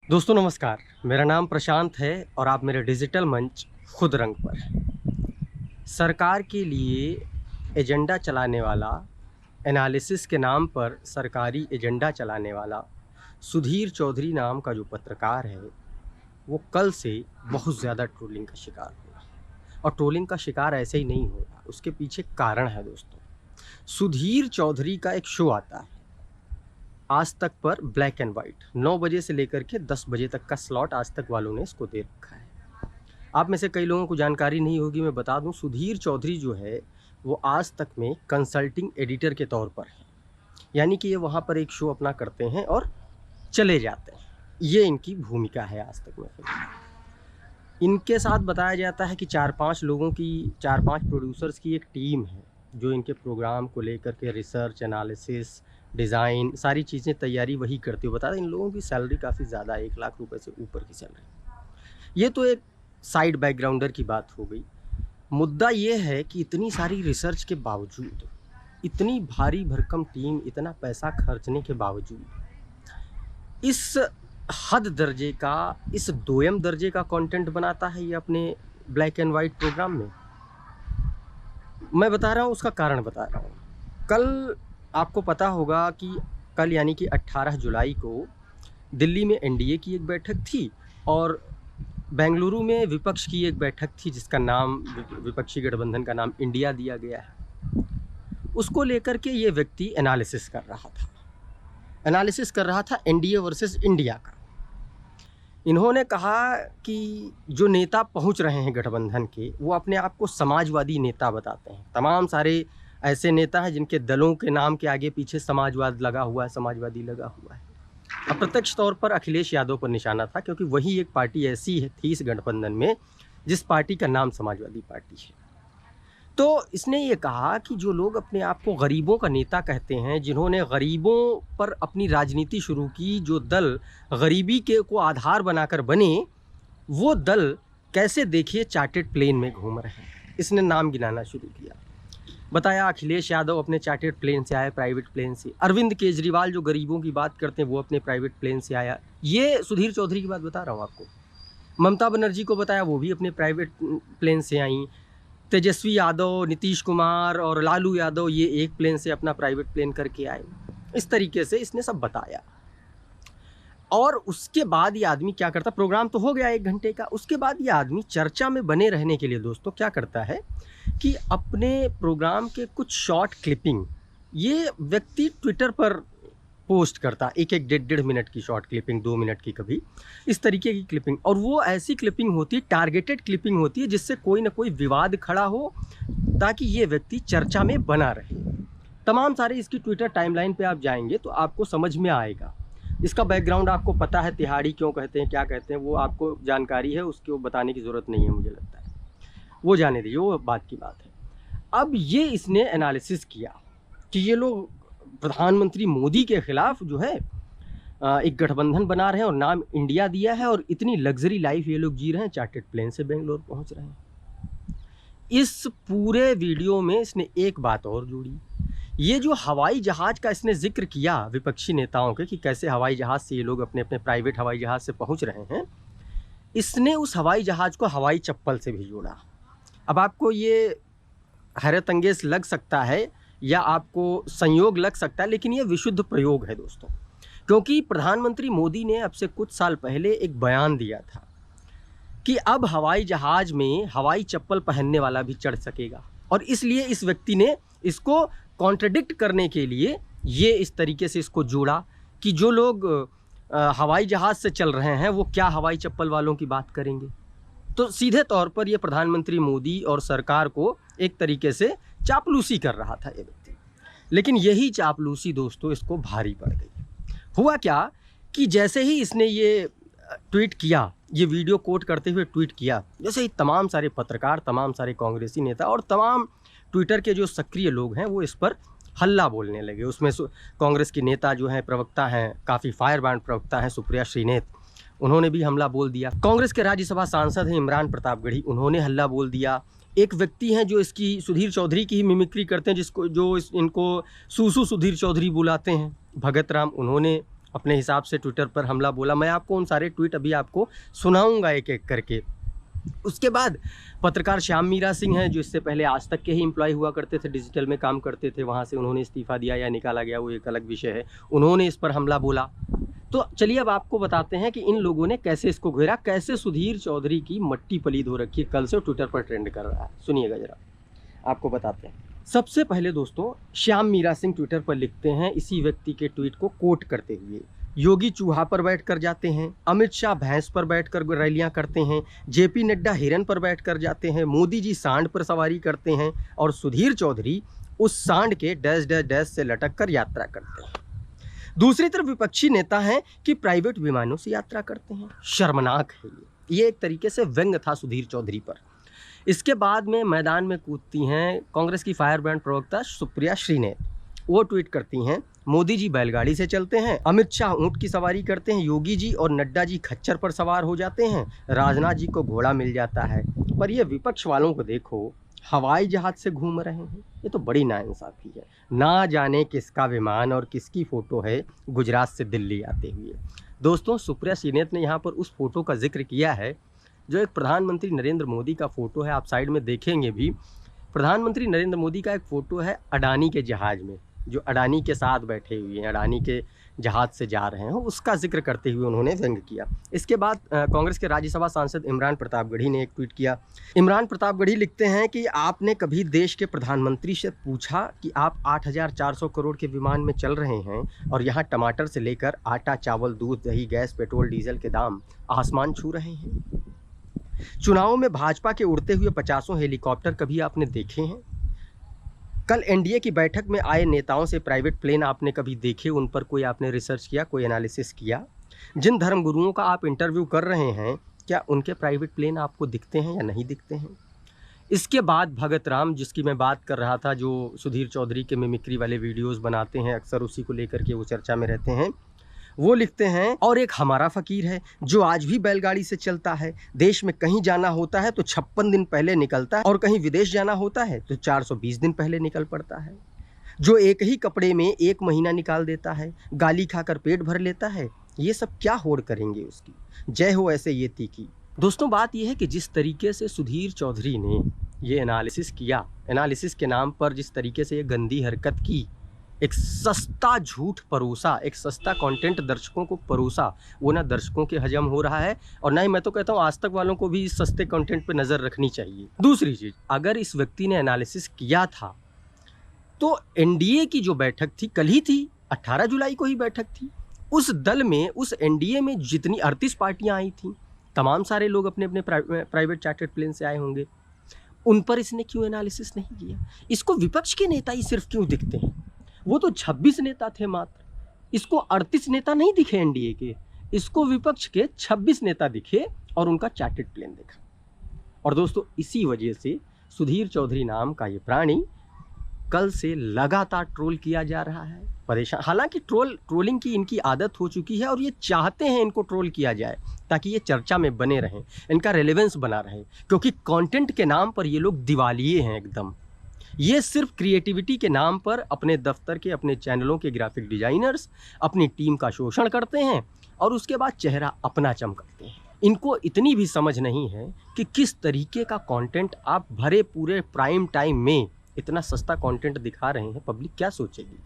दोस्तों नमस्कार, मेरा नाम प्रशांत है और आप मेरे डिजिटल मंच खुद रंग पर। सरकार के लिए एजेंडा चलाने वाला, एनालिसिस के नाम पर सरकारी एजेंडा चलाने वाला सुधीर चौधरी नाम का जो पत्रकार है, वो कल से बहुत ज़्यादा ट्रोलिंग का शिकार हुआ। और ट्रोलिंग का शिकार ऐसे ही नहीं होगा, उसके पीछे कारण है दोस्तों। सुधीर चौधरी का एक शो आता है आज तक पर, ब्लैक एंड वाइट, 9 बजे से लेकर के 10 बजे तक का स्लॉट आज तक वालों ने इसको दे रखा है। आप में से कई लोगों को जानकारी नहीं होगी, मैं बता दूं, सुधीर चौधरी जो है वो आज तक में कंसल्टिंग एडिटर के तौर पर है। यानी कि ये वहाँ पर एक शो अपना करते हैं और चले जाते हैं। ये इनकी भूमिका है आज तक में। इनके साथ बताया जाता है कि 4-5 लोगों की, 4-5 प्रोड्यूसर्स की एक टीम है जो इनके प्रोग्राम को लेकर के रिसर्च, एनालिसिस, डिज़ाइन, सारी चीज़ें तैयारी वही करती हो। बता दें, इन लोगों की सैलरी काफ़ी ज़्यादा है, 1 लाख रुपए से ऊपर की सैलरी। ये तो एक साइड बैकग्राउंडर की बात हो गई। मुद्दा ये है कि इतनी सारी रिसर्च के बावजूद, इतनी भारी भरकम टीम, इतना पैसा खर्चने के बावजूद इस हद दर्जे का, इस दोयम दर्जे का कंटेंट बनाता है ये अपने ब्लैक एंड वाइट प्रोग्राम में। मैं बता रहा हूँ, उसका कारण बता रहा हूँ। कल आपको पता होगा कि कल यानी कि 18 जुलाई को दिल्ली में एनडीए की एक बैठक थी और बेंगलुरु में विपक्ष की एक बैठक थी जिसका नाम, विपक्षी गठबंधन का नाम इंडिया दिया गया है। उसको लेकर के ये व्यक्ति एनालिसिस कर रहा था एनडीए वर्सेस इंडिया का। इन्होंने कहा कि जो नेता पहुंच रहे हैं गठबंधन के, वो अपने आप को समाजवादी नेता बताते हैं। तमाम सारे ऐसे नेता हैं जिनके दलों के नाम के आगे पीछे समाजवाद लगा हुआ है, समाजवादी लगा हुआ है। अप्रत्यक्ष तौर पर अखिलेश यादव पर निशाना था, क्योंकि वही एक पार्टी ऐसी थी इस गठबंधन में जिस पार्टी का नाम समाजवादी पार्टी है। तो इसने ये कहा कि जो लोग अपने आप को गरीबों का नेता कहते हैं, जिन्होंने गरीबों पर अपनी राजनीति शुरू की, जो दल गरीबी के को आधार बनाकर बने, वो दल कैसे देखिए चार्टर्ड प्लेन में घूम रहे हैं। इसने नाम गिनाना शुरू किया। बताया अखिलेश यादव अपने चार्टर्ड प्लेन से आए, प्राइवेट प्लेन से। अरविंद केजरीवाल जो गरीबों की बात करते हैं, वो अपने प्राइवेट प्लेन से आया। ये सुधीर चौधरी की बात बता रहा हूँ आपको। ममता बनर्जी को बताया, वो भी अपने प्राइवेट प्लेन से आई। तेजस्वी यादव, नीतीश कुमार और लालू यादव, ये एक प्लेन से अपना प्राइवेट प्लेन करके आए। इस तरीके से इसने सब बताया। और उसके बाद ये आदमी क्या करता, प्रोग्राम तो हो गया 1 घंटे का, उसके बाद ये आदमी चर्चा में बने रहने के लिए दोस्तों क्या करता है कि अपने प्रोग्राम के कुछ शॉर्ट क्लिपिंग ये व्यक्ति ट्विटर पर पोस्ट करता, 1-1, 1.5 मिनट की शॉर्ट क्लिपिंग, 2 मिनट की, कभी इस तरीके की क्लिपिंग। और वो ऐसी क्लिपिंग होती है, टारगेटेड क्लिपिंग होती है, जिससे कोई ना कोई विवाद खड़ा हो ताकि ये व्यक्ति चर्चा में बना रहे। तमाम सारे इसकी ट्विटर टाइमलाइन पे आप जाएंगे तो आपको समझ में आएगा। इसका बैकग्राउंड आपको पता है, तिहाड़ी क्यों कहते हैं, क्या कहते हैं, वो आपको जानकारी है, उसको बताने की ज़रूरत नहीं है, मुझे लगता है। वो जाने दीजिए, वो बात की बात है। अब ये इसने एनालिसिस किया कि ये लोग प्रधानमंत्री मोदी के खिलाफ जो है एक गठबंधन बना रहे हैं और नाम इंडिया दिया है, और इतनी लग्जरी लाइफ ये लोग जी रहे हैं, चार्टर्ड प्लेन से बेंगलोर पहुंच रहे हैं। इस पूरे वीडियो में इसने एक बात और जोड़ी। ये जो हवाई जहाज़ का इसने जिक्र किया विपक्षी नेताओं के, कि कैसे हवाई जहाज़ से ये लोग अपने अपने प्राइवेट हवाई जहाज़ से पहुंच रहे हैं, इसने उस हवाई जहाज़ को हवाई चप्पल से भी जोड़ा। अब आपको ये हैरत अंगेज लग सकता है या आपको संयोग लग सकता है, लेकिन ये विशुद्ध प्रयोग है दोस्तों। क्योंकि प्रधानमंत्री मोदी ने अब से कुछ साल पहले एक बयान दिया था कि अब हवाई जहाज़ में हवाई चप्पल पहनने वाला भी चढ़ सकेगा, और इसलिए इस व्यक्ति ने इसको कॉन्ट्रडिक्ट करने के लिए ये इस तरीके से इसको जोड़ा कि जो लोग हवाई जहाज़ से चल रहे हैं वो क्या हवाई चप्पल वालों की बात करेंगे। तो सीधे तौर पर ये प्रधानमंत्री मोदी और सरकार को एक तरीके से चापलूसी कर रहा था ये व्यक्ति। लेकिन यही चापलूसी दोस्तों इसको भारी पड़ गई। हुआ क्या कि जैसे ही इसने ये ट्वीट किया, ये वीडियो कोट करते हुए ट्वीट किया, जैसे ही तमाम सारे पत्रकार, तमाम सारे कांग्रेसी नेता और तमाम ट्विटर के जो सक्रिय लोग हैं वो इस पर हल्ला बोलने लगे। उसमें कांग्रेस की नेता जो हैं, प्रवक्ता हैं, काफ़ी फायर ब्रांड प्रवक्ता हैं, सुप्रिया श्रीनेत, उन्होंने भी हमला बोल दिया। कांग्रेस के राज्यसभा सांसद हैं इमरान प्रतापगढ़ी, उन्होंने हल्ला बोल दिया। एक व्यक्ति हैं जो इसकी सुधीर चौधरी की ही मिमिक्री करते हैं, इनको सुधीर चौधरी बुलाते हैं, भगत राम, उन्होंने अपने हिसाब से ट्विटर पर हमला बोला। मैं आपको उन सारे ट्वीट अभी आपको सुनाऊंगा एक एक करके। उसके बाद पत्रकार श्याम मीरा सिंह हैं, जो इससे पहले आज तक के ही एम्प्लॉय हुआ करते थे, डिजिटल में काम करते थे, वहाँ से उन्होंने इस्तीफा दिया या निकाला गया वो एक अलग विषय है, उन्होंने इस पर हमला बोला। तो चलिए अब आपको बताते हैं कि इन लोगों ने कैसे इसको घेरा, कैसे सुधीर चौधरी की मट्टी पलीद हो रखी है, कल से ट्विटर पर ट्रेंड कर रहा है। सुनिएगा जरा, आपको बताते हैं। सबसे पहले दोस्तों, श्याम मीरा सिंह ट्विटर पर लिखते हैं इसी व्यक्ति के ट्वीट को कोट करते हुए, योगी चूहा पर बैठ कर जाते हैं, अमित शाह भैंस पर बैठ कर रैलियां करते हैं, जेपी नड्डा हिरन पर बैठ कर जाते हैं, मोदी जी सांड पर सवारी करते हैं और सुधीर चौधरी उस सांड के डैश डैश डैश से लटक कर यात्रा करते हैं। दूसरी तरफ विपक्षी नेता हैं कि प्राइवेट विमानों से यात्रा करते हैं। शर्मनाक है ये एक तरीके से व्यंग था सुधीर चौधरी पर। इसके बाद में मैदान में कूदती हैं कांग्रेस की फायर ब्रांड प्रवक्ता सुप्रिया श्रीनेत। वो ट्वीट करती हैं, मोदी जी बैलगाड़ी से चलते हैं, अमित शाह ऊंट की सवारी करते हैं, योगी जी और नड्डा जी खच्चर पर सवार हो जाते हैं, राजनाथ जी को घोड़ा मिल जाता है, पर ये विपक्ष वालों को देखो हवाई जहाज से घूम रहे हैं। ये तो बड़ी नाइंसाफी है। ना जाने किसका विमान और किसकी फ़ोटो है गुजरात से दिल्ली आते हुए। दोस्तों, सुप्रिया श्रीनेत ने यहाँ पर उस फोटो का जिक्र किया है जो एक प्रधानमंत्री नरेंद्र मोदी का फ़ोटो है। आप साइड में देखेंगे भी, प्रधानमंत्री नरेंद्र मोदी का एक फ़ोटो है अडानी के जहाज़ में, जो अडानी के साथ बैठे हुए हैं, अडानी के जहाज़ से जा रहे हैं, उसका जिक्र करते हुए उन्होंने व्यंग किया। इसके बाद कांग्रेस के राज्यसभा सांसद इमरान प्रतापगढ़ी ने एक ट्वीट किया। इमरान प्रतापगढ़ी लिखते हैं कि आपने कभी देश के प्रधानमंत्री से पूछा कि आप 8,400 करोड़ के विमान में चल रहे हैं और यहाँ टमाटर से लेकर आटा, चावल, दूध, दही, गैस, पेट्रोल, डीजल के दाम आसमान छू रहे हैं। चुनावों में भाजपा के उड़ते हुए 50 हेलीकॉप्टर कभी आपने देखे हैं? कल एनडीए की बैठक में आए नेताओं से प्राइवेट प्लेन आपने कभी देखे? उन पर कोई आपने रिसर्च किया, कोई एनालिसिस किया? जिन धर्मगुरुओं का आप इंटरव्यू कर रहे हैं, क्या उनके प्राइवेट प्लेन आपको दिखते हैं या नहीं दिखते हैं? इसके बाद भगत राम, जिसकी मैं बात कर रहा था, जो सुधीर चौधरी के मिमिक्री वाले वीडियोस बनाते हैं, अक्सर उसी को लेकर के वो चर्चा में रहते हैं, वो लिखते हैं, और एक हमारा फ़कीर है जो आज भी बैलगाड़ी से चलता है। देश में कहीं जाना होता है तो 56 दिन पहले निकलता है और कहीं विदेश जाना होता है तो 420 दिन पहले निकल पड़ता है। जो एक ही कपड़े में 1 महीना निकाल देता है, गाली खाकर पेट भर लेता है, ये सब क्या होड़ करेंगे उसकी। जय हो ऐसे ये तीखी। दोस्तों, बात यह है कि जिस तरीके से सुधीर चौधरी ने ये एनालिसिस किया, एनालिसिस के नाम पर जिस तरीके से ये गंदी हरकत की, एक सस्ता झूठ परोसा, एक सस्ता कंटेंट दर्शकों को परोसा, वो ना दर्शकों के हजम हो रहा है और ना ही, मैं तो कहता हूँ, आज तक वालों को भी इस सस्ते कंटेंट पे नज़र रखनी चाहिए। दूसरी चीज़, अगर इस व्यक्ति ने एनालिसिस किया था तो एनडीए की जो बैठक थी कल ही थी, 18 जुलाई को ही बैठक थी। उस दल में, उस एनडीए में जितनी 38 पार्टियाँ आई थीं, तमाम सारे लोग अपने अपने प्राइवेट चार्टर्ड प्लेन से आए होंगे। उन पर इसने क्यों एनालिसिस नहीं किया? इसको विपक्ष के नेता ही सिर्फ क्यों दिखते हैं? वो तो 26 नेता थे मात्र, इसको 38 नेता नहीं दिखे एनडीए के, इसको विपक्ष के 26 नेता दिखे और उनका चार्टर्ड प्लेन देखा। और दोस्तों, इसी वजह से सुधीर चौधरी नाम का ये प्राणी कल से लगातार ट्रोल किया जा रहा है, परेशान। हालांकि ट्रोलिंग की इनकी आदत हो चुकी है और ये चाहते हैं इनको ट्रोल किया जाए ताकि ये चर्चा में बने रहें, इनका रेलेवेंस बना रहे, क्योंकि कंटेंट के नाम पर ये लोग दिवालिये हैं एकदम। ये सिर्फ क्रिएटिविटी के नाम पर अपने दफ्तर के, अपने चैनलों के ग्राफिक डिजाइनर्स अपनी टीम का शोषण करते हैं और उसके बाद चेहरा अपना चमकाते हैं। इनको इतनी भी समझ नहीं है कि किस तरीके का कंटेंट आप भरे पूरे प्राइम टाइम में इतना सस्ता कंटेंट दिखा रहे हैं, पब्लिक क्या सोचेगी।